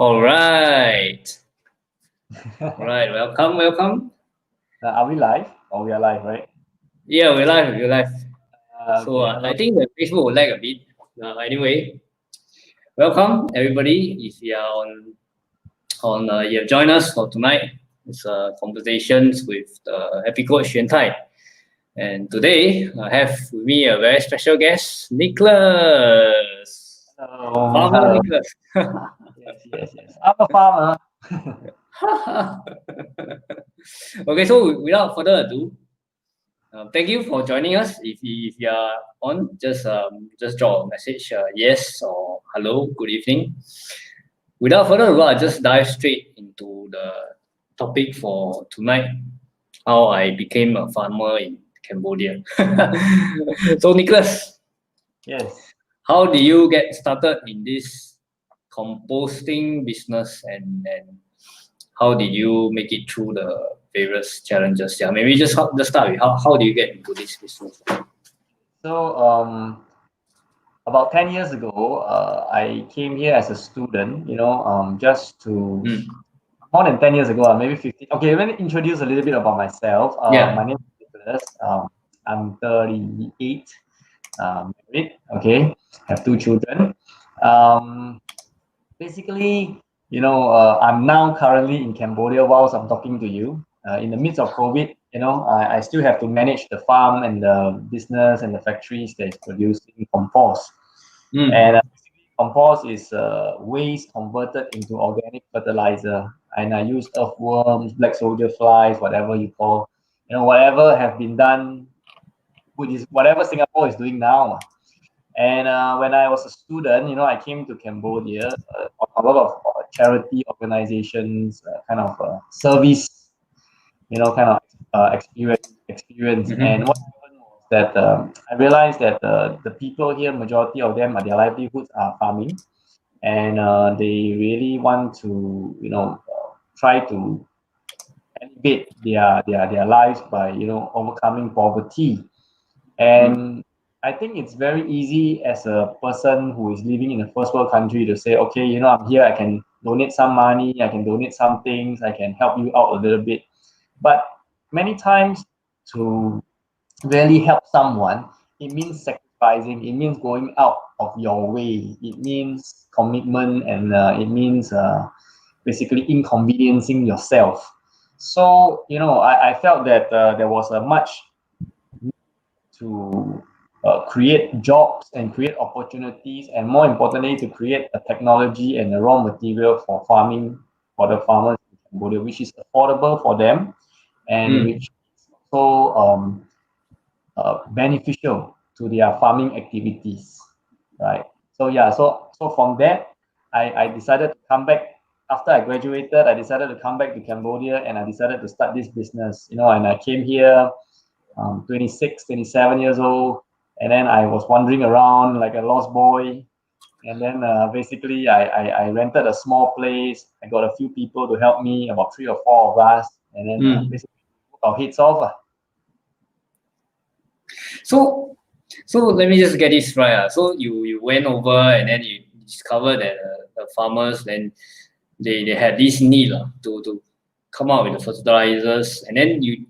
All right. All right. Welcome. Are we live? Oh, we are live, right? Yeah, we're live. We're live. So Okay, I hello. think the Facebook will lag a bit. Anyway, welcome everybody. If you are you have joined us for tonight. It's conversations with the happy coach Xuan Tai. And today I have with me a very special guest, Nicholas. Hello, Farmer hello. Nicholas. Yes. I'm a farmer. Okay, so without further ado, thank you for joining us. If you are on, just drop a message, yes or hello, good evening. Without further ado, I'll just dive straight into the topic for tonight: how I became a farmer in Cambodia. So, Nicholas, Yes. how did you get started in this composting business, and how did you make it through the various challenges? Yeah, maybe just start with how do you get into this business? So, about 10 years ago, I came here as a student, just to, Mm. more than 10 years ago, maybe 15. Okay, let me introduce a little bit about myself. My Yeah. name is Nicholas. I'm 38, married, okay, have two children. Um, Basically, I'm now currently in Cambodia whilst I'm talking to you. In the midst of COVID, I still have to manage the farm and the business and the factories that is producing compost. And Mm. basically, compost is waste converted into organic fertilizer. And I use earthworms, black soldier flies, whatever you call, whatever have been done, which is whatever Singapore is doing now. And when I was a student, I came to Cambodia on a lot of charity organizations, kind of service, kind of experience. And what Mm-hmm. happened was that I realized that the people here, majority of them, their livelihoods are farming, and they really want to, try to elevate their lives by, overcoming poverty. And I think it's very easy as a person who is living in a first world country to say, okay, I'm here, I can donate some money, I can donate some things, I can help you out a little bit. But many times to really help someone, it means sacrificing, it means going out of your way, it means commitment, and it means basically inconveniencing yourself. So, I felt that there was a much to create jobs and create opportunities, and more importantly, to create a technology and a raw material for farming for the farmers in Cambodia, which is affordable for them and Mm. which is also beneficial to their farming activities, right? So yeah, so from that, I decided to come back after I graduated. I decided to come back to Cambodia and I decided to start this business. And I came here 26, 27 years old. And then I was wandering around like a lost boy. And then basically, I rented a small place. I got a few people to help me, about three or four of us. And then Mm. basically, took our heads off. So so let me just get this right. So you went over and then you discovered that the farmers then they had this need to come out with the fertilizers, and then you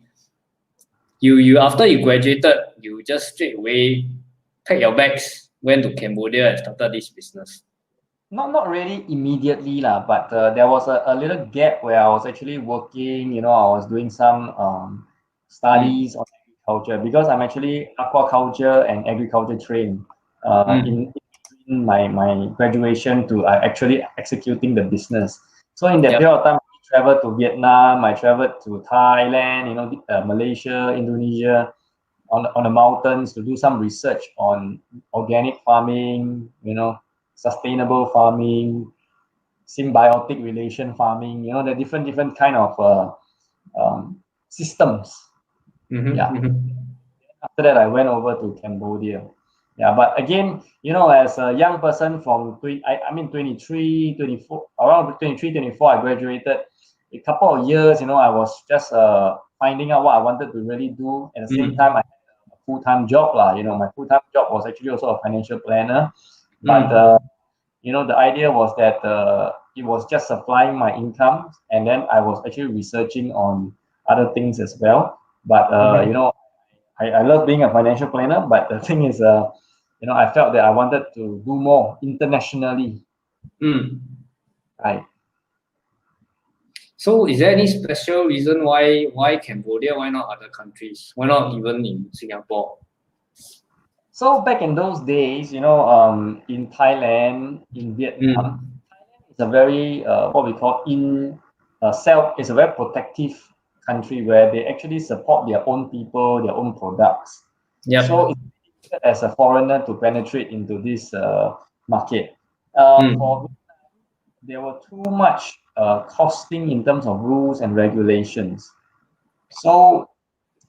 after you graduated, you just straight away pack your bags, went to Cambodia and started this business. Not really immediately, lah, but there was a little gap where I was actually working. I was doing some Mm. studies on agriculture because I'm actually aquaculture and agriculture trained in Mm. between my graduation to actually executing the business. So in that period Yep. of time, I traveled to Vietnam, I traveled to Thailand, Malaysia, Indonesia, on the mountains to do some research on organic farming, sustainable farming, symbiotic relation farming, the different kind of systems. Mm-hmm. Yeah. Mm-hmm. After that, I went over to Cambodia. Yeah, but again, as a young person from I mean 23, 24, around 23, 24, I graduated. A couple of years, I was just finding out what I wanted to really do. At the same time, I Mm. had a full-time job lah. My full-time job was actually also a financial planner. But Mm. the idea was that it was just supplying my income, and then I was actually researching on other things as well. But you know, I love being a financial planner. But the thing is, you know, I felt that I wanted to do more internationally. Mm. Right. So is there any special reason why Cambodia? Why not other countries? Why not even in Singapore? So back in those days, you know, in Thailand, in Vietnam, Mm. it's a very what we call in self. It's a very protective country where they actually support their own people, their own products. So Yep. it's difficult as a foreigner to penetrate into this market. For Mm. there were too much costing in terms of rules and regulations. So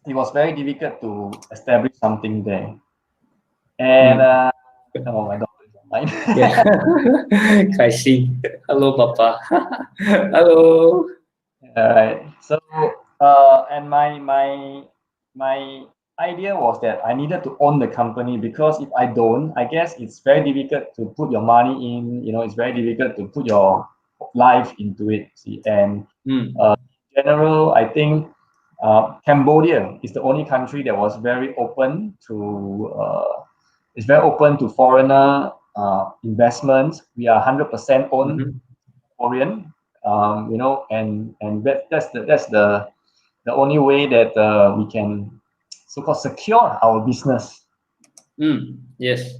it was very difficult to establish something there. And Mm. oh, my daughter is online. Yeah. I see. Hello, Papa. Hello. All right. So, and my idea was that I needed to own the company, because if I don't, I guess it's very difficult to put your money in. You know, it's very difficult to put your life into it. See, and Mm. in general, I think Cambodia is the only country that was very open to. It's very open to foreigner investments. We are 100% owned Mhm. Korean, you know, and that's the only way that we can so-called secure our business. Mm. Yes.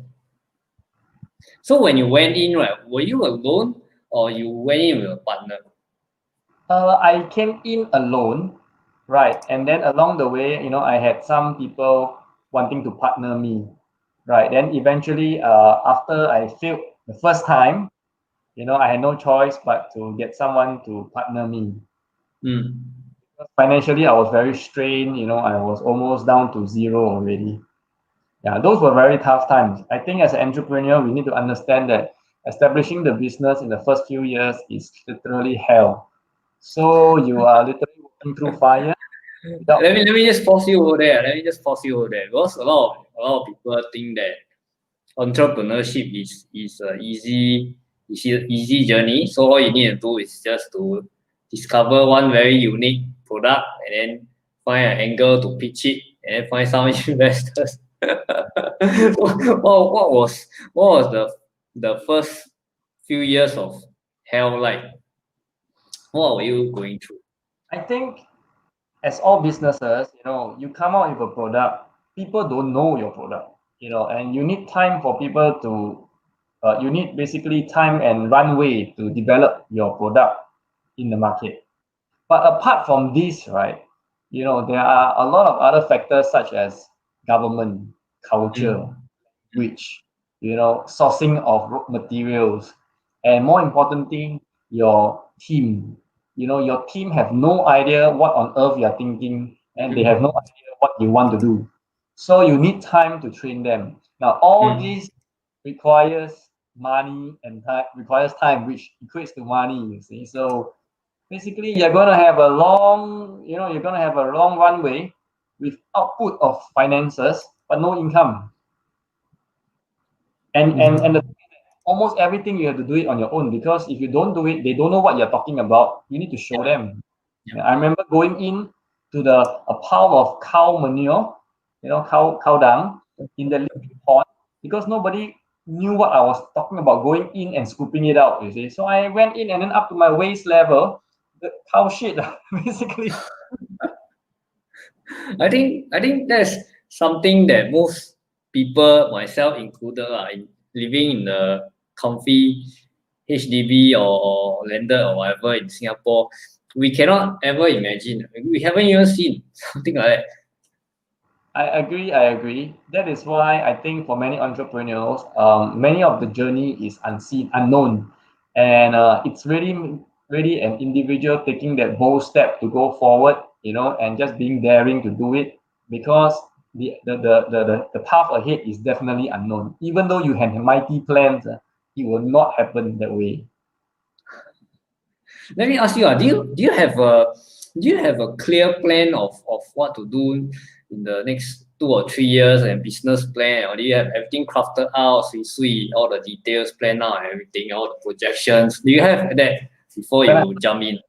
So when you went in, right, were you alone or you went in with a partner? I came in alone, right, and then along the way, you know, I had some people wanting to partner me, right. Then eventually, after I failed the first time, you know, I had no choice but to get someone to partner me. Mm. Financially, I was very strained. You know, I was almost down to zero already. Yeah, those were very tough times. I think as an entrepreneur, we need to understand that establishing the business in the first few years is literally hell. So you are literally walking through fire without. Let me just pause you over there. Let me just pause you over there because a lot of people think that entrepreneurship is a easy journey. So all you need to do is just to discover one very unique product and then find an angle to pitch it and then find some investors. What was the first few years of hell like? What were you going through? I think as all businesses, you know, you come out with a product, people don't know your product, you know, and you need time for people to. You need basically time and runway to develop your product in the market. But apart from this, right, you know, there are a lot of other factors such as government, culture, Mm. which, you know, sourcing of raw materials, and more important thing, your team. You know, your team have no idea what on earth you're thinking, and they have no idea what you want to do. So you need time to train them. Now, all Mm. this requires money and time, requires time, which equates to money, you see. So basically, you're going to have a long, you know, you're going to have a long runway with output of finances, but no income. And Mhm. almost everything you have to do it on your own, because if you don't do it, they don't know what you're talking about. You need to show Yeah. them. Yeah. Yeah, I remember going in to the a pile of cow manure, you know, cow dung in the living pond, because nobody knew what I was talking about, going in and scooping it out, you see. So I went in and then up to my waist level, the cow shit, basically. I think that's something that most people, myself included, are living in the comfy HDB or landed or whatever in Singapore. We cannot ever imagine. We haven't even seen something like that. I agree. That is why I think for many entrepreneurs, many of the journey is unseen, unknown, and it's really an individual taking that bold step to go forward, you know, and just being daring to do it, because the path ahead is definitely unknown. Even though you have mighty plans, it will not happen that way. Let me ask you, do you have a clear plan of what to do in the next 2 or 3 years and business plan, or do you have everything crafted out, all the details planned out and everything, all the projections? Do you have that before you jump in?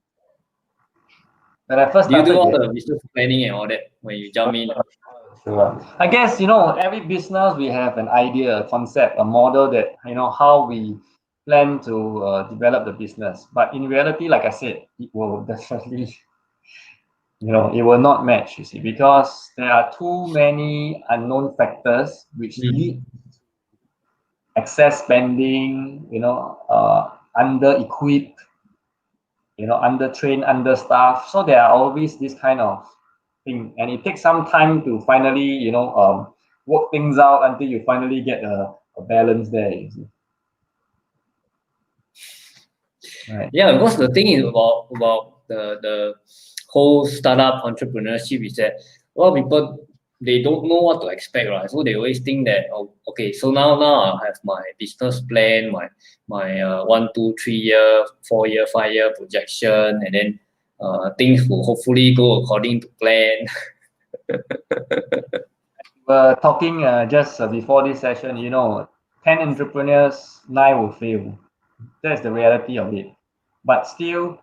When I first Do you do started, all yeah. the business planning and all that when you jump in? Sure. I guess, every business we have an idea, a concept, a model that, how we plan to develop the business. But in reality, like I said, it will definitely, it will not match, you see, because there are too many unknown factors which lead excess spending, under-equipped, under-trained, understaffed. So there are always this kind of thing, and it takes some time to finally, work things out until you finally get a balance there. You see. Right. Yeah, because the thing is about the whole startup entrepreneurship is that a lot of people, they don't know what to expect, right? So they always think that, oh, okay, so now I have my business plan, my 1, 2, 3 year, 4 year, 5 year projection, and then things will hopefully go according to plan. We're talking just before this session, 10 entrepreneurs, 9 will fail. That's the reality of it. But still,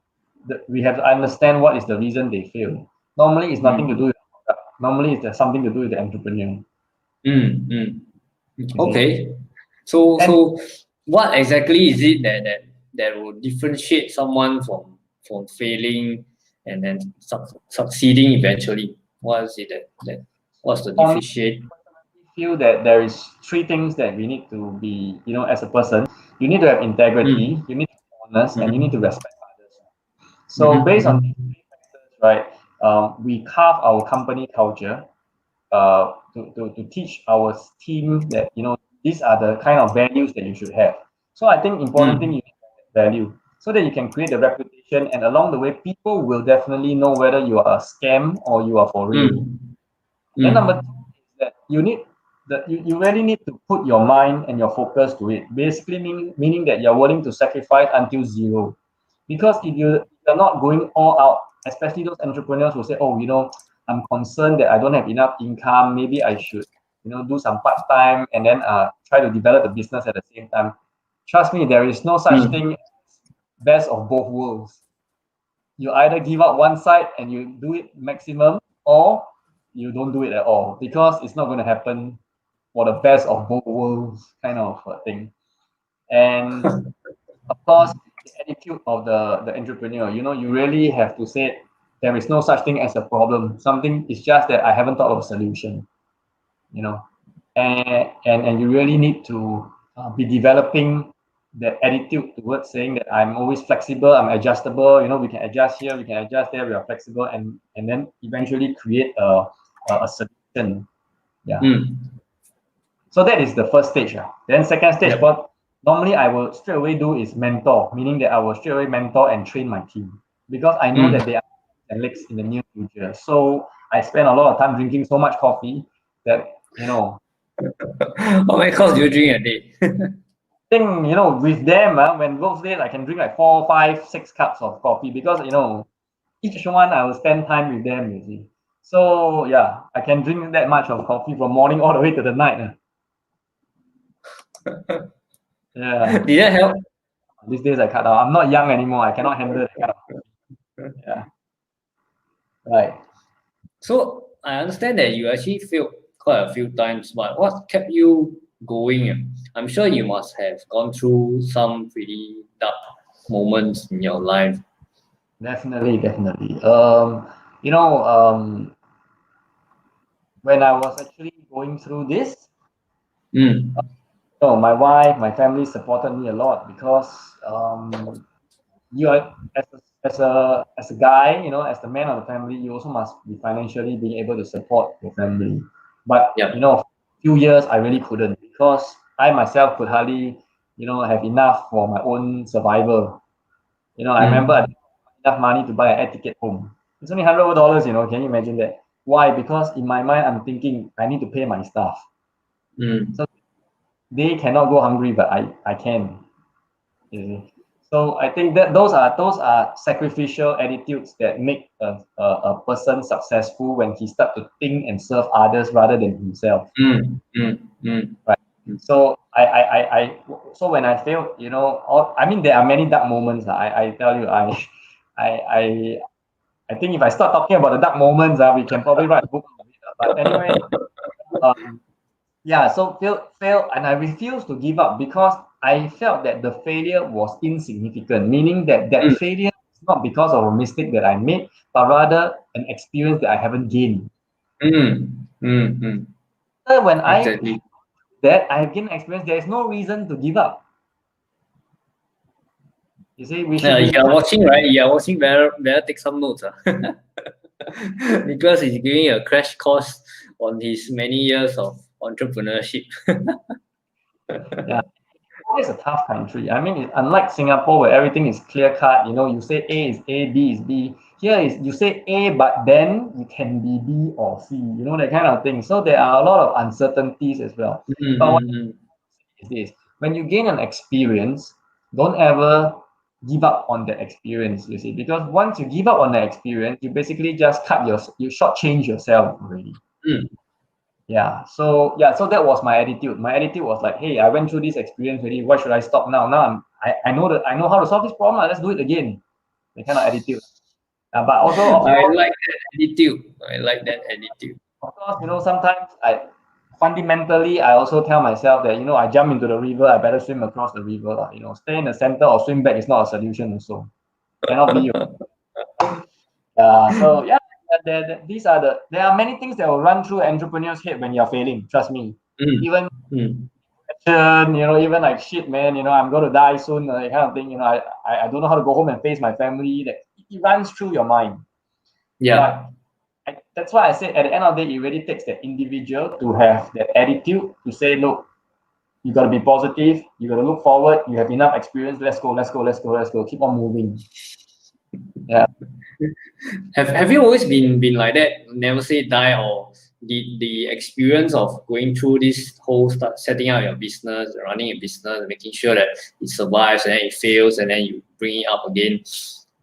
we have to understand what is the reason they fail. Normally, it's nothing to do with the product. Normally, it's something to do with the entrepreneur. Okay. So what exactly is it that will differentiate someone from failing and then succeeding eventually? What is it that what's the For me, differentiate? I feel that there is 3 things that we need to be, as a person. You need to have integrity, you need to be honest, and you need to respect others. So based on these 3 factors, right, we carve our company culture to teach our team that, these are the kind of values that you should have. So I think important thing, you need to have value so that you can create the reputation, and along the way, people will definitely know whether you are a scam or you are for real. Then number 2 is that you really need to put your mind and your focus to it. Basically, meaning that you're willing to sacrifice until zero. Because if you're not going all out, especially those entrepreneurs who say, oh, I'm concerned that I don't have enough income, maybe I should, do some part-time and then try to develop the business at the same time. Trust me, there is no such thing as best of both worlds. You either give up one side and you do it maximum, or you don't do it at all, because it's not going to happen for the best of both worlds kind of thing. And of course, the attitude of the entrepreneur, you really have to say there is no such thing as a problem. Something is just that I haven't thought of a solution, and you really need to be developing that attitude towards saying that I'm always flexible, I'm adjustable, we can adjust here, we can adjust there, we are flexible, and then eventually create a solution. So that is the first stage. Then second stage, what normally I will straight away do is mentor, meaning that I will straight away mentor and train my team, because I know that they are legs in the near future. So I spend a lot of time drinking so much coffee that, How many cups do you drink a day? think, with them, when those days I can drink like 4, 5, 6 cups of coffee, because, each one I will spend time with them, you see. So yeah, I can drink that much of coffee from morning all the way to the night. Yeah. Did that help? These days I cut down. I'm not young anymore. I cannot handle that kind of. Yeah. Right. So I understand that you actually failed quite a few times, but what kept you going? I'm sure you must have gone through some pretty dark moments in your life. Definitely. When I was actually going through this, my wife, my family supported me a lot, because you are as a guy, as the man of the family, you also must be financially being able to support your family. But few years I really couldn't, because I myself could hardly, have enough for my own survival. I remember I didn't have enough money to buy an air ticket home. It's only $100. Can you imagine that? Why? Because in my mind I'm thinking I need to pay my staff. So they cannot go hungry, but I can. You see? So I think that those are sacrificial attitudes that make a person successful when he start to think and serve others rather than himself. Mm, mm, mm, Right. mm. So so when I fail, I mean there are many dark moments. I tell you, I I I think if I start talking about the dark moments, we can probably write a book on it. But anyway, um, yeah. So fail, and I refused to give up because I felt that the failure was insignificant, meaning that Mm, failure is not because of a mistake that I made, but rather an experience that I haven't gained. mm, mm, mm. So when I Exactly. that I have gained experience, there is no reason to give up. You see, we should You be are watching, right? You are watching. Better take some notes. Nicholas is giving a crash course on his many years of entrepreneurship. yeah. It's a tough country. I mean, unlike Singapore where everything is clear cut, you say A is A, B is B. Here is you say A, but then you can be B or C, that kind of thing. So there are a lot of uncertainties as well. But what Mm, is this? When you gain an experience, don't ever give up on the experience, you see, because once you give up on the experience, you basically just you shortchange yourself already. mm, So that was my attitude. My attitude was like, hey, I went through this experience already. Why should I stop now? I know how to solve this problem. Let's do it again. The kind of attitude. But also, I like that attitude. I like that attitude. of course, sometimes fundamentally I also tell myself that I jump into the river, I better swim across the river. Stay in the center or swim back is not a solution. Also, cannot be. So yeah, there are many things that will run through entrepreneur's head when you're failing. Trust me. Mm, Even mm. even like shit, man, I'm going to die soon, that kind of thing. I don't know how to go home and face my family. That it runs through your mind. Yeah. But that's why I say at the end of the day, it really takes that individual to have that attitude to say, look, you got to be positive. You got to look forward. You have enough experience. Let's go. Let's go. Let's go. Let's go. Keep on moving. Yeah. Have you always been like that? Never say die, or the experience of going through this whole setting up your business, running a business, making sure that it survives and then it fails and then you bring it up again.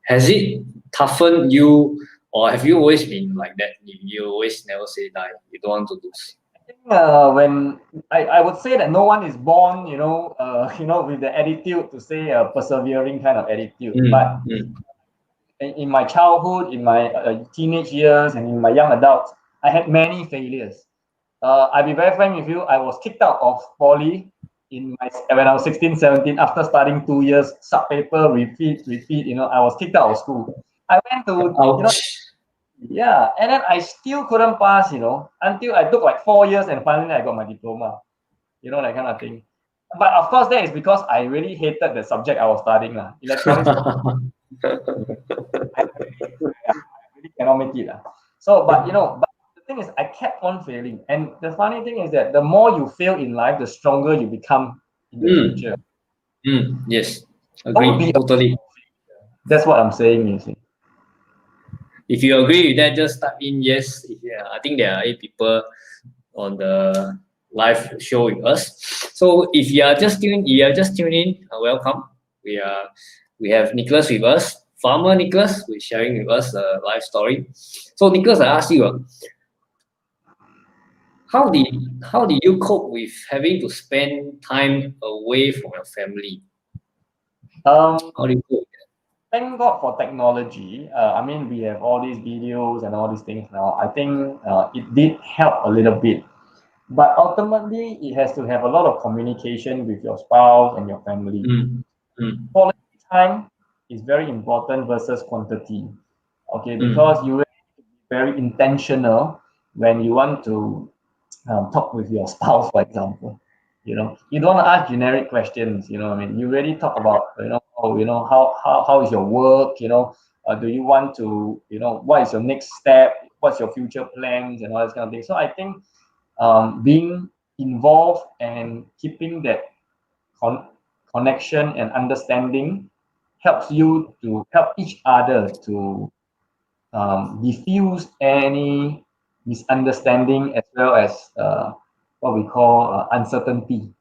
Has it toughened you, or have you always been like that? You always never say die. You don't want to lose. When I would say that no one is born, with the attitude to say a persevering kind of attitude. But Mm, mm, in my childhood, in my teenage years, and in my young adults, I had many failures. I'll be very frank with you. I was kicked out of poly when I was 16, 17, after studying 2 years, sub paper, repeat. I was kicked out of school. I went to, ouch. yeah, and then I still couldn't pass, until I took like 4 years and finally I got my diploma, that kind of thing. But of course, that is because I really hated the subject I was studying, electronics. I really cannot make it. But the thing is, I kept on failing. And the funny thing is that the more you fail in life, the stronger you become in the Mm, future. yes, Don't be agree totally. That's what I'm saying, you see. If you agree with that, just type in yes. Yeah, I think there are 8 people on the live show with us. So if you are just tuning in, welcome. We have Nicholas with us, Farmer Nicholas, who is sharing with us a life story. So Nicholas, I ask you, how did how did you cope with having to spend time away from your family? Um, How do you cope? Thank God for technology. I mean, we have all these videos and all these things now. I think it did help a little bit. But ultimately, it has to have a lot of communication with your spouse and your family. Mm, mm, Quality time is very important versus quantity. Okay, because mm, you really need to be very intentional when you want to talk with your spouse, for example. You don't ask generic questions. I mean, you really talk about, how is your work? Do you want to, what is your next step? What's your future plans and all this kind of thing. So I think being involved and keeping that connection and understanding helps you to help each other to diffuse any misunderstanding as well as what we call uncertainty.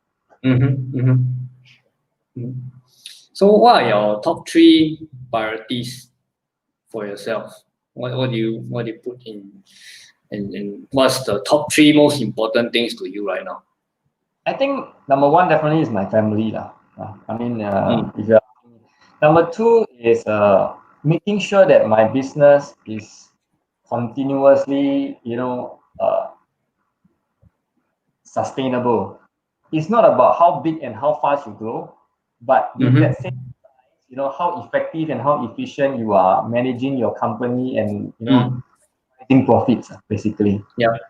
mm-hmm, mm-hmm. So what are your top 3 priorities for yourself? What do you put in, and what's the top 3 most important things to you right now? I think number one definitely is my family lah. If you're number two is making sure that my business is continuously, sustainable. It's not about how big and how fast you grow, but with that same, how effective and how efficient you are managing your company and getting profits basically. Yep.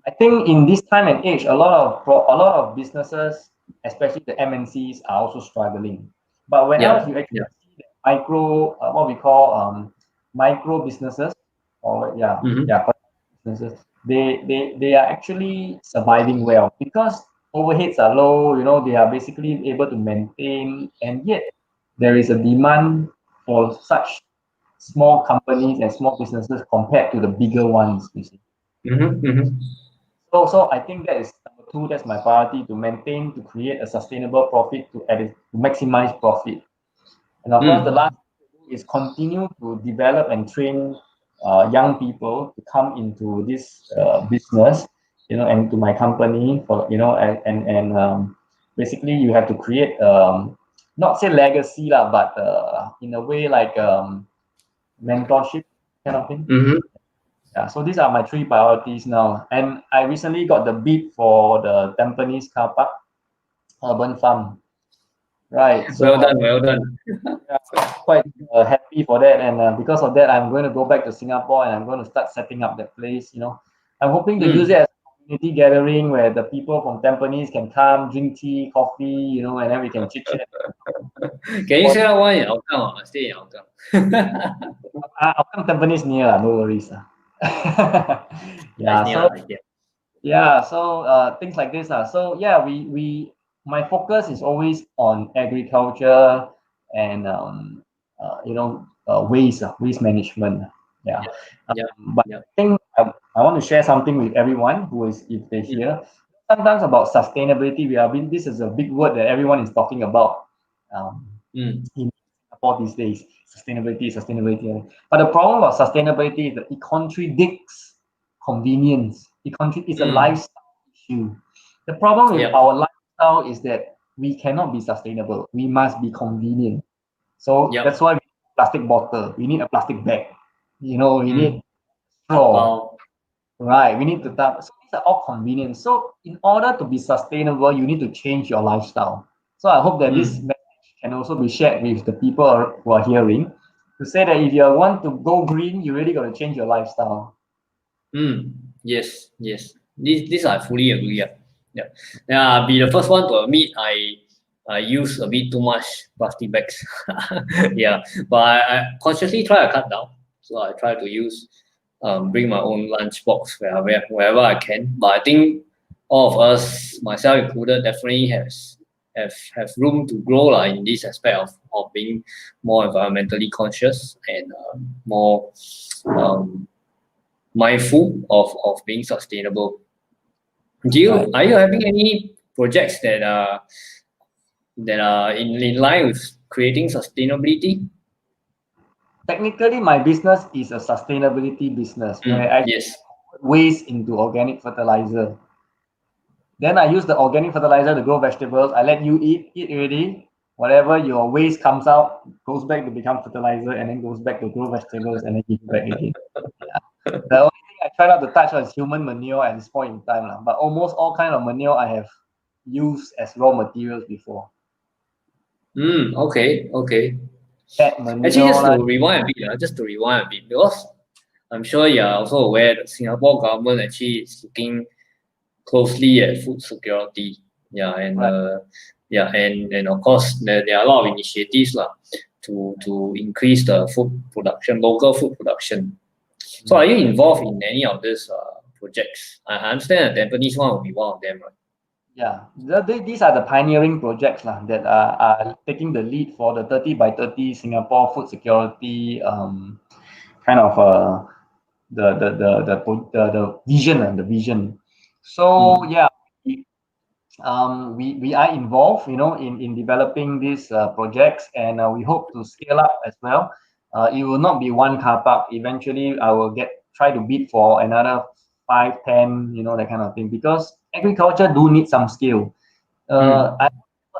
I think in this time and age, a lot of businesses, especially the MNCs, are also struggling. But when else you actually see the what we call micro businesses, or businesses, they are actually surviving well because overheads are low. They are basically able to maintain, and yet there is a demand for such small companies and small businesses compared to the bigger ones. You see. So I think that is number two. That's my priority, to maintain, to create a sustainable profit, to maximize profit. And of course, the last is continue to develop and train young people to come into this business, and to my company for basically you have to create not say legacy lah, but in a way like mentorship kind of thing. Yeah, so these are my 3 priorities now. And I recently got the bid for the Tampines car park urban farm. Right. So well done. quite happy for that. And because of that, I'm going to go back to Singapore and I'm going to start setting up that place. I'm hoping to use it as a community gathering where the people from Tampines can come, drink tea, coffee, and then we can chit chat. Can you set up one in Hougang? I stay in Hougang. I'll come Tampines near, no worries. Yeah. So things like this. So yeah, we my focus is always on agriculture and waste management. Yeah. But I think I want to share something with everyone who is, if they hear, sometimes about sustainability. This is a big word that everyone is talking about in Singapore these days. Sustainability. But the problem about sustainability is that it contradicts convenience. It's a lifestyle issue. The problem with our lifestyle is that we cannot be sustainable. We must be convenient. So that's why we need a plastic bottle. We need a plastic bag. We need straw. Right. We need to tap. So these are all convenient. So in order to be sustainable, you need to change your lifestyle. So I hope that this message can also be shared with the people who are hearing, to say that if you want to go green, you really got to change your lifestyle. Yes. This I fully agree. I'll be the first one to admit I use a bit too much plastic bags. But I consciously try to cut down. So I try to bring my own lunch box wherever I can. But I think all of us, myself included, definitely have room to grow in this aspect of being more environmentally conscious and more mindful of being sustainable. Are you having any projects that are in line with creating sustainability? Technically, my business is a sustainability business where I waste into organic fertilizer. Then I use the organic fertilizer to grow vegetables. I let you eat already. Whatever your waste comes out goes back to become fertilizer, and then goes back to grow vegetables, and then give it back again. The only thing I try not to touch is human manure at this point in time, but almost all kind of manure I have used as raw materials before. Okay. Manure, Actually, just to rewind a bit, because I'm sure you are also aware that Singapore government actually is looking closely at food security. And of course there are a lot of initiatives to increase the local food production. So are you involved in any of these projects? I understand that Tampines one will be one of them, right? Yeah, these are the pioneering projects that are taking the lead for the 30 by 30 Singapore food security kind of the vision. So we are involved, in developing these projects, and we hope to scale up as well. It will not be one car park. Eventually, I will try to bid for another 5, 10, that kind of thing, because agriculture do need some scale. Mm.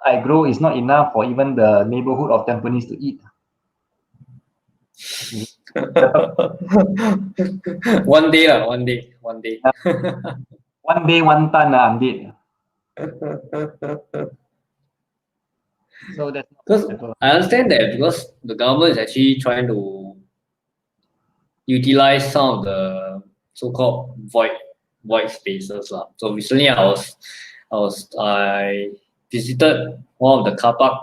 I grow is not enough for even the neighborhood of Tampines to eat. One day lah, one day, one day. One day, one ton, I'm dead. So that's not Because possible. I understand that because the government is actually trying to utilize some of the so-called void spaces lah. So recently I visited one of the car park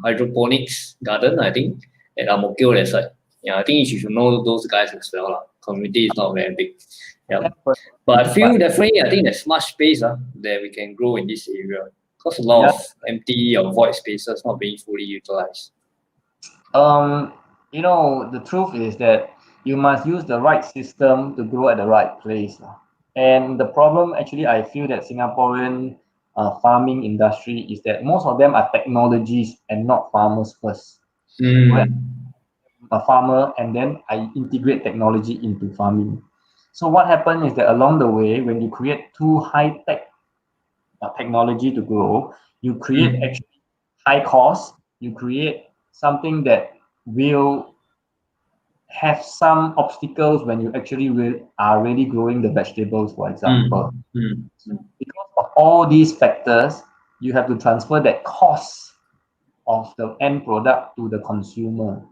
hydroponics garden, I think, at Ang Mo Kio that side. Yeah, I think you should know those guys as well lah. Community is not very big. Yeah. But I feel definitely I think there's much space that we can grow in this area. Because a lot of empty or void spaces not being fully utilized. The truth is that you must use the right system to grow at the right place. And the problem, actually, I feel that Singaporean farming industry is that most of them are technologies and not farmers first. Where I'm a farmer, and then I integrate technology into farming. So what happened is that along the way, when you create too high tech technology to grow, you create actually high cost. You create something that will have some obstacles when you actually are really growing the vegetables, for example. Because of all these factors, you have to transfer that cost of the end product to the consumer.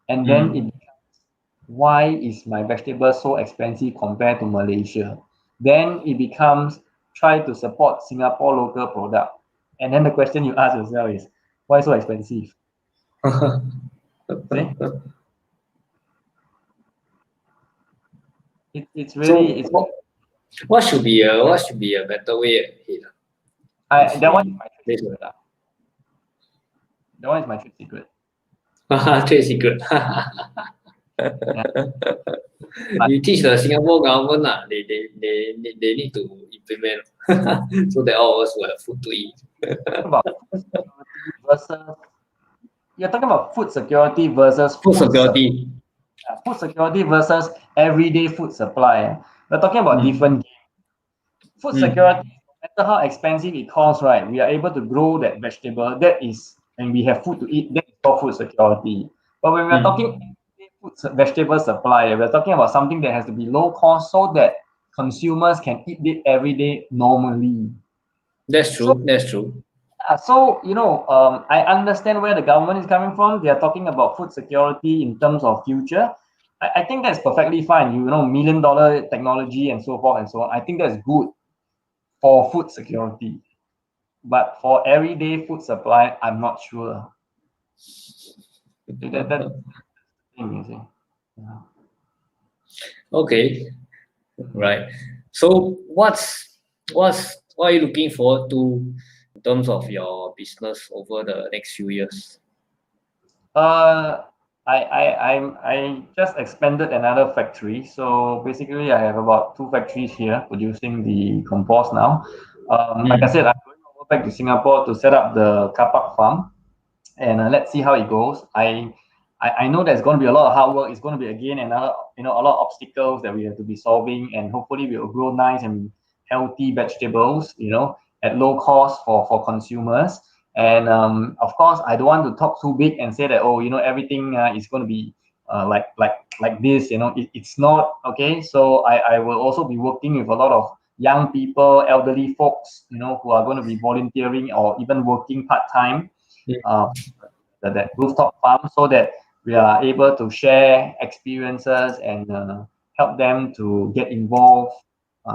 And then it becomes, why is my vegetable so expensive compared to Malaysia? Then it becomes, try to support Singapore local product. And then the question you ask yourself is, why so expensive? See? It's really what should be a better way ahead? that one is my trade secret. That one is my trade secret. Trade secret. You teach the Singapore government they need to implement so that all of us will have food to eat. You're talking about food security versus food security. Food security versus everyday food supply. We're talking about different games. Food security, no matter how expensive it costs, right? We are able to grow that vegetable. That is, and we have food to eat. That is called food security. But when we're talking vegetable supply, we're talking about something that has to be low cost so that consumers can eat it every day normally. That's true. That's true. So, I understand where the government is coming from. They are talking about food security in terms of future. I think that's perfectly fine. $1 million technology and so forth and so on. I think that's good for food security. But for everyday food supply, I'm not sure. That's the thing, you see. Yeah. Okay. Right. So what are you looking forward to in terms of your business over the next few years? I just expanded another factory. So basically, I have about 2 factories here producing the compost now. Like I said, I'm going over back to Singapore to set up the car park farm, and let's see how it goes. I know there's going to be a lot of hard work. It's going to be again another, a lot of obstacles that we have to be solving, and hopefully we will grow nice and healthy vegetables, at low cost for consumers. And of course, I don't want to talk too big and say that, everything is going to be like this. It's not okay. So I will also be working with a lot of young people, elderly folks, who are going to be volunteering or even working part-time. That rooftop farm, so that we are able to share experiences and help them to get involved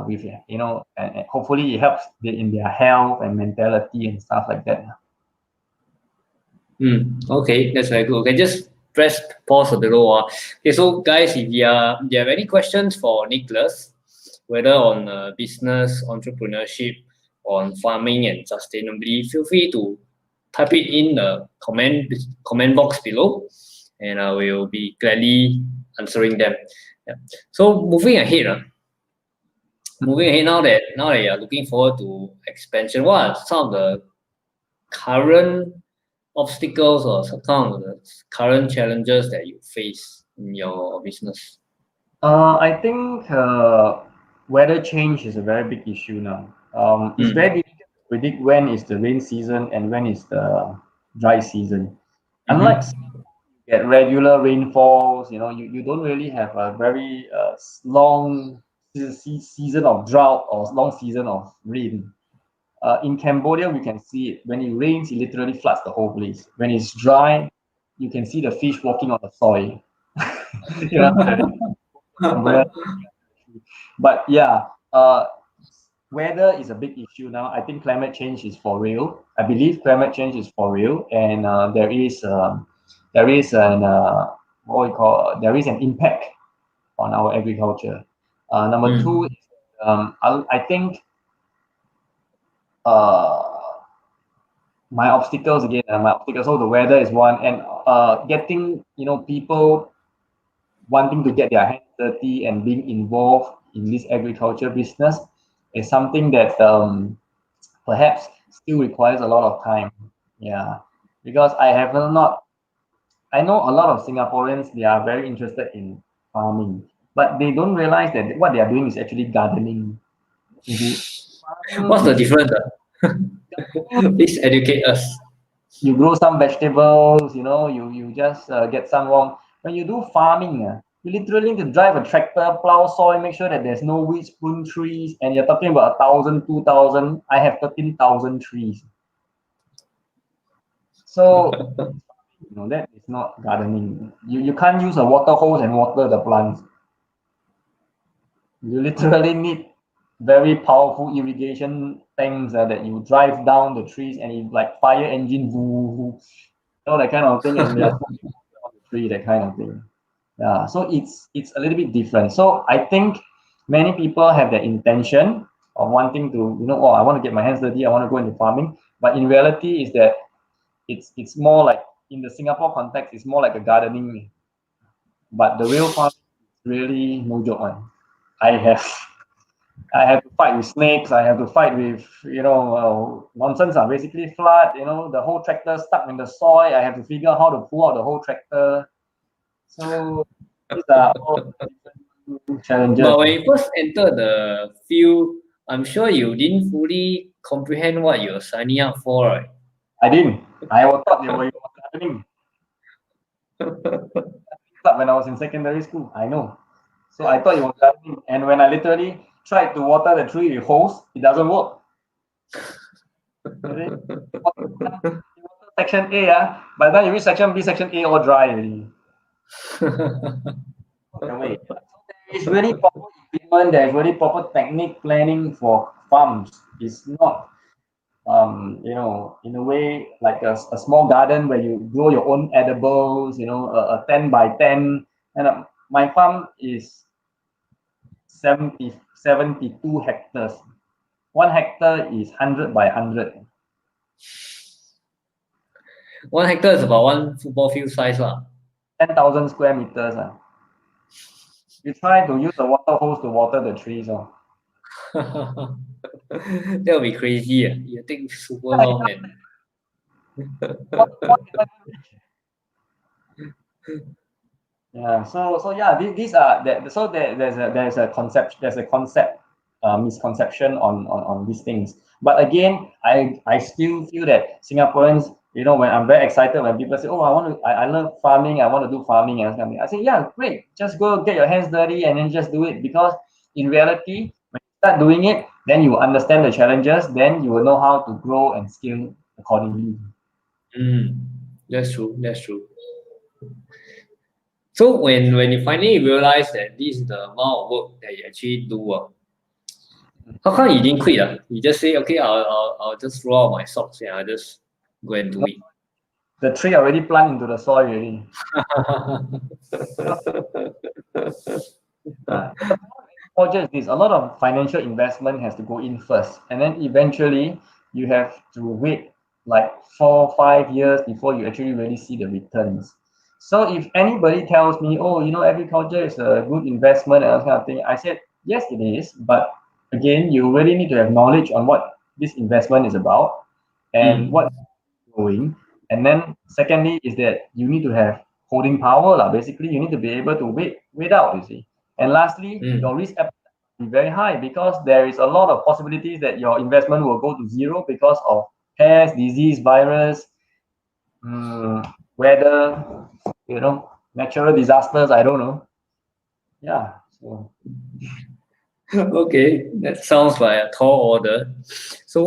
with, and hopefully it helps in their health and mentality and stuff like that. Okay, that's very good. Okay, just press pause a little. Okay, so guys, if you have any questions for Nicholas, whether on business, entrepreneurship, on farming and sustainability, feel free to type it in the comment box below, and I will be gladly answering them. Yeah. So moving ahead, moving ahead, now that you're looking forward to expansion, what are some of the current obstacles or some of the current challenges that you face in your business? I think weather change is a very big issue now. It's Mm. very difficult to predict when is the rain season and when is the dry season. Unlike Mm-hmm. get regular rainfalls, you don't really have a very long season of drought or long season of rain. In Cambodia, we can see it. When it rains, it literally floods the whole place. When it's dry, you can see the fish walking on the soil. The umbrella. But yeah, weather is a big issue now. I think climate change is for real. I believe climate change is for real, and there is an what we call there is an impact on our agriculture. Number two, Mm. I think uh, my obstacles again. My obstacles. So the weather is one, and getting people wanting to get their hands dirty and being involved in this agriculture business is something that perhaps still requires a lot of time. Yeah, because I know a lot of Singaporeans, they are very interested in farming, but they don't realize that what they are doing is actually gardening. You see, farming What's the is difference? Please educate us. you grow some vegetables, you just get some wrong. When you do farming, you literally need to drive a tractor, plow soil, make sure that there's no weeds, prune trees, and you're talking about 1,000, 2,000. I have 13,000 trees. So that is not gardening. You can't use a water hose and water the plants. You literally need very powerful irrigation tanks that you drive down the trees and it's like fire engine, woo, that kind of thing, and they're pouring water on the tree, that kind of thing. Yeah, so it's a little bit different. So I think many people have the intention of wanting to, oh, I want to get my hands dirty, I want to go into farming. But in reality, is that it's more like in the Singapore context, it's more like a gardening. But the real farming is really no joke one. I have I have to fight with snakes. I have to fight with nonsense. Basically flood. The whole tractor stuck in the soil. I have to figure out how to pull out the whole tractor. So these are all different challenges. But when you first entered the field, I'm sure you didn't fully comprehend what you're signing up for, right? I didn't. I was thought they were happening when I was in secondary school. I know. So I thought it was gardening. And when I literally tried to water the tree with hose, it doesn't work. You water section A, by the time you reach section B, section A all dry already. Away. So there is really proper equipment, there is really proper technique planning for farms. It's not in a way like a small garden where you grow your own edibles, a 10 by 10. And my farm is 72 hectares. 1 hectare is 100 by 100. 1 hectare is about one football field size, lah. 10,000 square meters. You try to use the water hose to water the trees. That would be crazy. You take super long and What Yeah. So yeah, these are that. So there's a concept misconception on these things. But again, I still feel that Singaporeans, when I'm very excited when people say, "Oh, I love farming, I want to do farming," and something, I say, "Yeah, great, just go get your hands dirty and then just do it." Because in reality, when you start doing it, then you will understand the challenges, then you will know how to grow and scale accordingly. that's true. That's true. So when you finally realize that this is the amount of work that you actually do, how come you didn't quit? You just say, okay, I'll just roll out my socks and I'll just go and do it. The tree already planted into the soil already. The project is a lot of financial investment has to go in first, and then eventually you have to wait like 4 5 years before you actually really see the returns. So if anybody tells me, oh, agriculture is a good investment and that kind of thing, I said yes, it is, but again, you really need to have knowledge on what this investment is about and what going. And then secondly is that you need to have holding power lah. Basically, you need to be able to wait out. You see. And lastly, your risk appetite will be very high because there is a lot of possibilities that your investment will go to zero because of pest, disease, virus, weather, natural disasters. I don't know. Yeah. So. Okay, that sounds like a tall order. So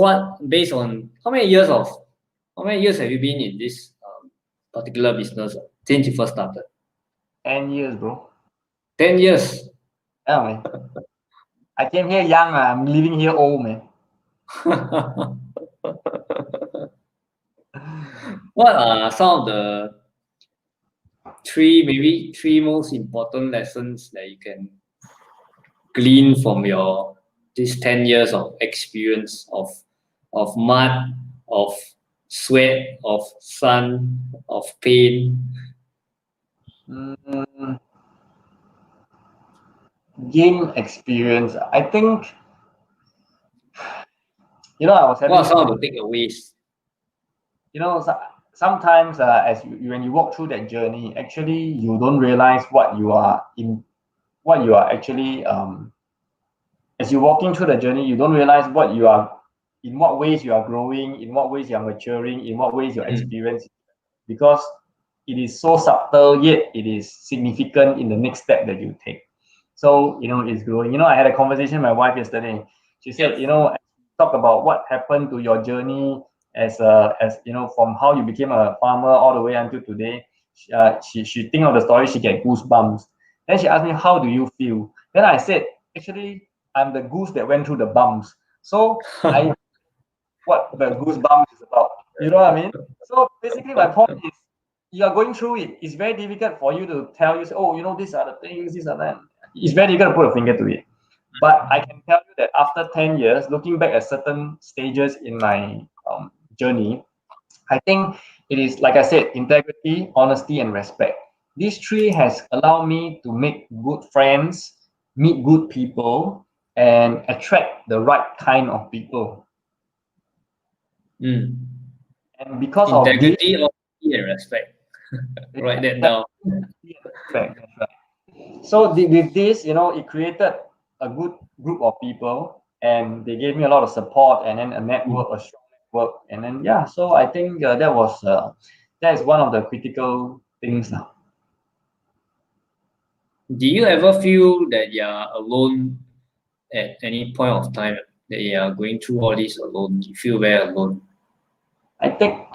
based on how many years have you been in this particular business since you first started? 10 years, bro. 10 years. Yeah, man. I came here young. I'm leaving here old, man. What are some of the three most important lessons that you can glean from your this 10 years of experience of mud, of sweat, of sun, of pain? Game experience. I think, I was having. What are some of the takeaways? Sometimes when you walk through that journey, actually you don't realize what you are actually as you're walking through the journey, you don't realize in what ways you are growing, in what ways you are maturing, in what ways you're experiencing, because it is so subtle yet it is significant in the next step that you take. So it's growing. I had a conversation with my wife yesterday. She said, talk about what happened to your journey as from how you became a farmer all the way until today. She think of the story, she get goosebumps. Then she asked me, how do you feel? Then I said, actually, I'm the goose that went through the bumps. So I what the goosebumps is about. You know what I mean? So basically my point is, you are going through it. It's very difficult for you to tell you, oh, these are the things, these are that. It's very difficult to put a finger to it. But I can tell you that after 10 years, looking back at certain stages in my journey, I think it is, like I said, integrity, honesty, and respect. These three has allowed me to make good friends, meet good people, and attract the right kind of people. And because of this, integrity, honesty, and respect. Write that down. Respect, that's right. So with this, it created a good group of people, and they gave me a lot of support, and then a network, a strong network, and then So I think that is one of the critical things now. Do you ever feel that you are alone at any point of time, that you are going through all this alone? You feel very alone? I think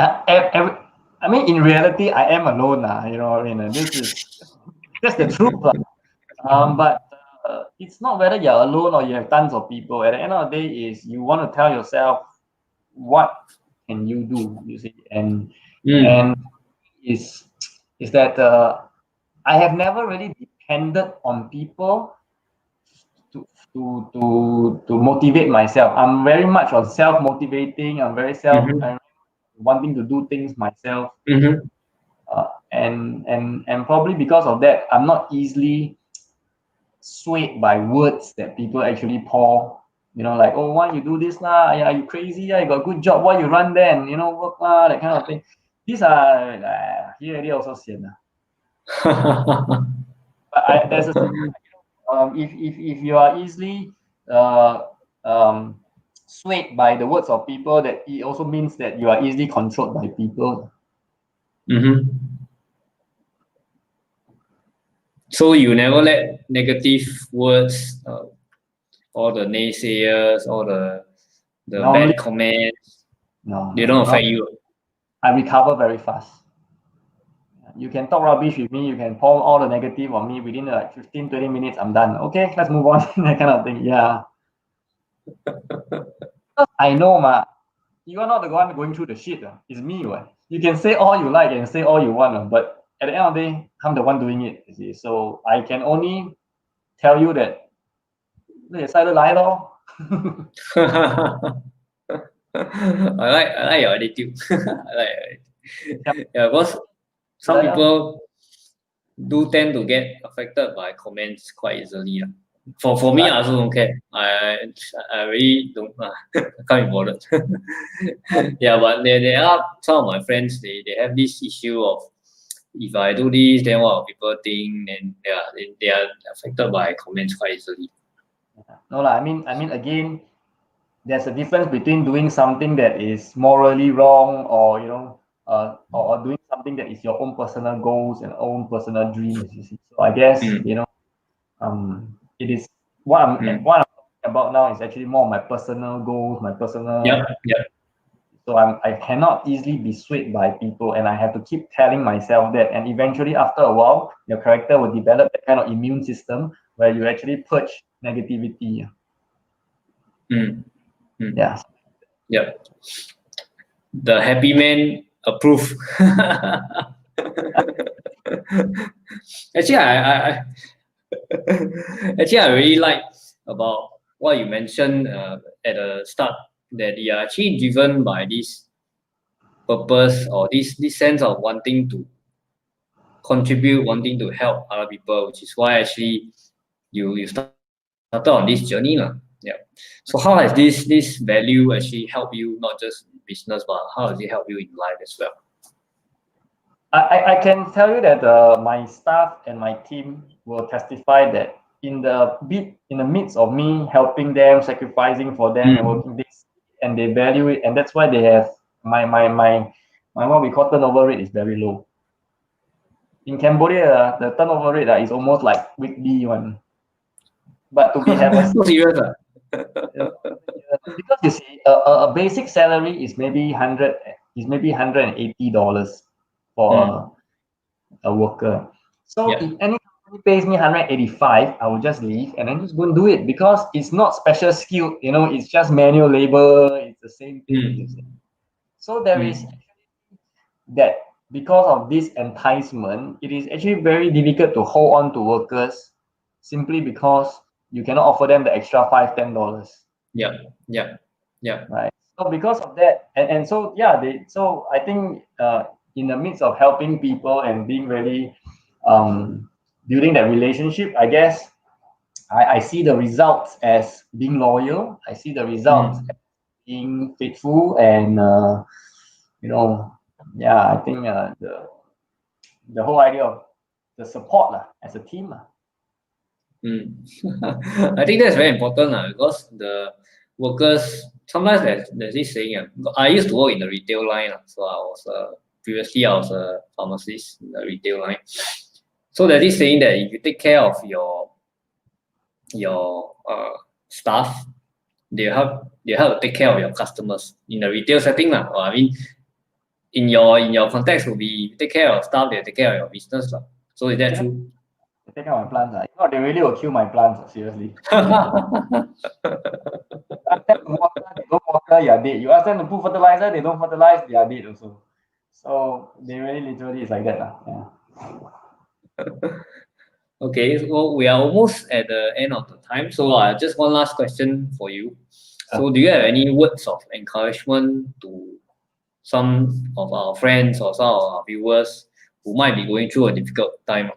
in reality, I am alone now. That's the truth. But it's not whether you're alone or you have tons of people. At the end of the day, is you want to tell yourself what can you do. You see, and is that I have never really depended on people to motivate myself. I'm very much on self-motivating. I'm very I'm wanting to do things myself. And probably because of that, I'm not easily swayed by words that people actually pour. Like, oh, why you do this lah? Are you crazy? You got a good job. Why you run then? Work lah, that kind of thing. These are here already also sian. But there's a if you are easily swayed by the words of people, that it also means that you are easily controlled by people. So you never let negative words, all the naysayers, all the bad comments, they don't affect you? I recover very fast. You can talk rubbish with me, you can pour all the negative on me, within like 15-20 minutes, I'm done. Okay, let's move on. That kind of thing. Yeah. I know, you are not the one going through the shit. It's me. You can say all you like and say all you want, but at the end of the day, I'm the one doing it. You see? So I can only tell you that I like your attitude. I like your attitude. Yeah, because some people do tend to get affected by comments quite easily. For me, I also don't care. I really don't. Can't be bothered. Yeah, but there are some of my friends. They have this issue of, if I do this, then what will people think? And yeah, they are affected by comments quite easily. No lah. I mean, again, there's a difference between doing something that is morally wrong, or or doing something that is your own personal goals and own personal dreams. You see, so I guess Mm. it is what I'm Mm. what I'm talking about now is actually more my personal goals, my personal. Yep. Yep. So I cannot easily be swayed by people, and I have to keep telling myself that. And eventually, after a while, your character will develop that kind of immune system where you actually purge negativity. Mm. Mm. Yeah. Yep. The happy man approve. Actually, actually, I really like about what you mentioned at the start, that you are actually driven by this purpose, or this sense of wanting to contribute, wanting to help other people, which is why actually you started on this journey lah. Yeah. So how has this value actually helped you, not just in business, but how does it help you in life as well? I can tell you that my staff and my team will testify that in the midst of me helping them, sacrificing for them, and Mm. working this, and they value it, and that's why they have my what we call turnover rate is very low. In Cambodia, the turnover rate is almost like weekly one. But to be have a So serious because you see, a basic salary is maybe $180 for a worker. So Yeah. if any company pays me 185, I will just leave and then just go and do it, because it's not special skill, it's just manual labor, it's the same thing. You see. So there is Mm. that, because of this enticement, it is actually very difficult to hold on to workers, simply because you cannot offer them the extra $5-10. Yeah. Yeah. Yeah. Right. So because of that, and so yeah, so I think in the midst of helping people and being really building that relationship, I guess I see the results as being loyal. I see the results Mm. as being faithful, and you know yeah, I think the whole idea of the support lah, as a team lah. Mm. I think that's very important because the workers, sometimes there's this saying. I used to work in the retail line, so I was previously I was a pharmacist in the retail line. So there's this saying that if you take care of your staff, they help to take care of your customers in the retail setting lah. Or, I mean, in your context will be, take care of staff, they take care of your business lah. So is that true? They take out my plants. If not, they really will kill my plants. Seriously. Ask them to water, they don't water, you are dead. You ask them to put fertilizer, they don't fertilize, they are dead also. So they really literally is like that. Yeah. Okay, so we are almost at the end of the time. So just one last question for you. So do you have any words of encouragement to some of our friends or some of our viewers who might be going through a difficult time?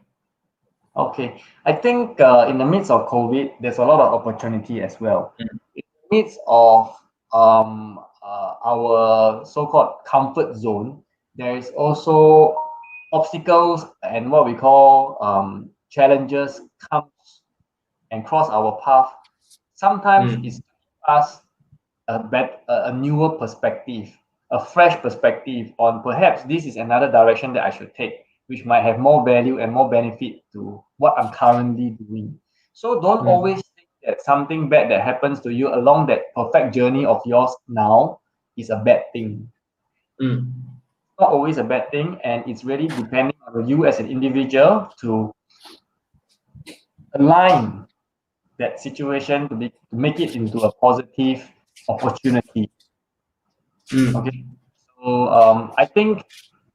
Okay. I think in the midst of COVID, there's a lot of opportunity as well. Mm. In the midst of our so-called comfort zone, there is also obstacles and what we call challenges comes and cross our path. Sometimes it's us a newer perspective, a fresh perspective on perhaps this is another direction that I should take, which might have more value and more benefit to what I'm currently doing. So don't Mm. always think that something bad that happens to you along that perfect journey of yours now is a bad thing. Mm. It's not always a bad thing, and it's really depending on you as an individual to align that situation to make it into a positive opportunity. Okay. Mm. So I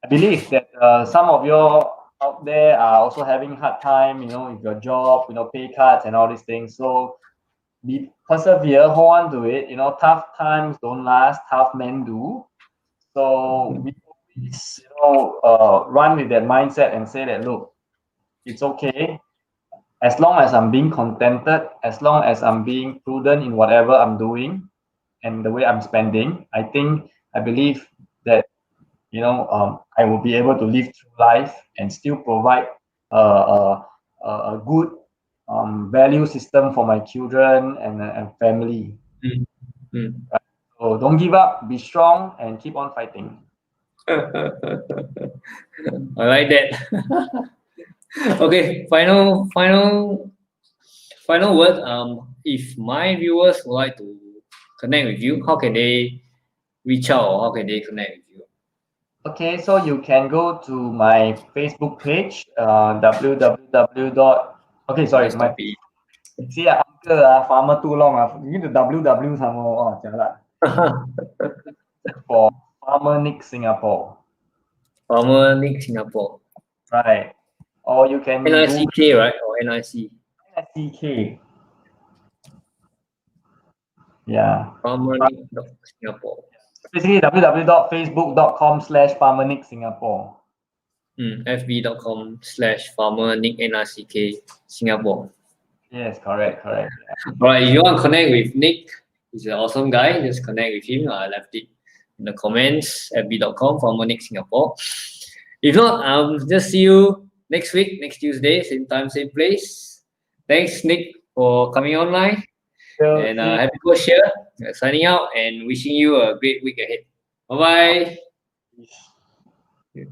believe that some of you out there are also having hard time, with your job, pay cuts and all these things. So be persevere, hold on to it. Tough times don't last, tough men do. So we always, run with that mindset and say that, look, it's okay. as long as I'm being contented, as long as I'm being prudent in whatever I'm doing and the way I'm spending, I believe that I will be able to live through life and still provide a good value system for my children and family. Mm. Mm. So don't give up, be strong, and keep on fighting. I like that. Okay, final word. If my viewers would like to connect with you, how can they reach out or how can they connect with you? Okay, so you can go to my Facebook page, www. Okay, sorry, Let's my stop it. see uncle farmer too long you need to www some more. Oh, jialat. For Farmer Nick Singapore, Farmer Nick Singapore. right? Or you can Google NICK, right? Or NIC. NSCK. Yeah. Farmer Nick Singapore. Basically, www.facebook.com/Farmer Nick Singapore. fb.com/Farmer Nick NICK Singapore. Yes, correct. Yeah. Alright, if you want to connect with Nick, he's an awesome guy. Just connect with him. I left it in the comments. fb.com/Farmer Nick Singapore. If not, just see you next week, next Tuesday, same time, same place. Thanks, Nick, for coming online. So, And see happy coach here. Signing out and wishing you a great week ahead. Bye bye. you.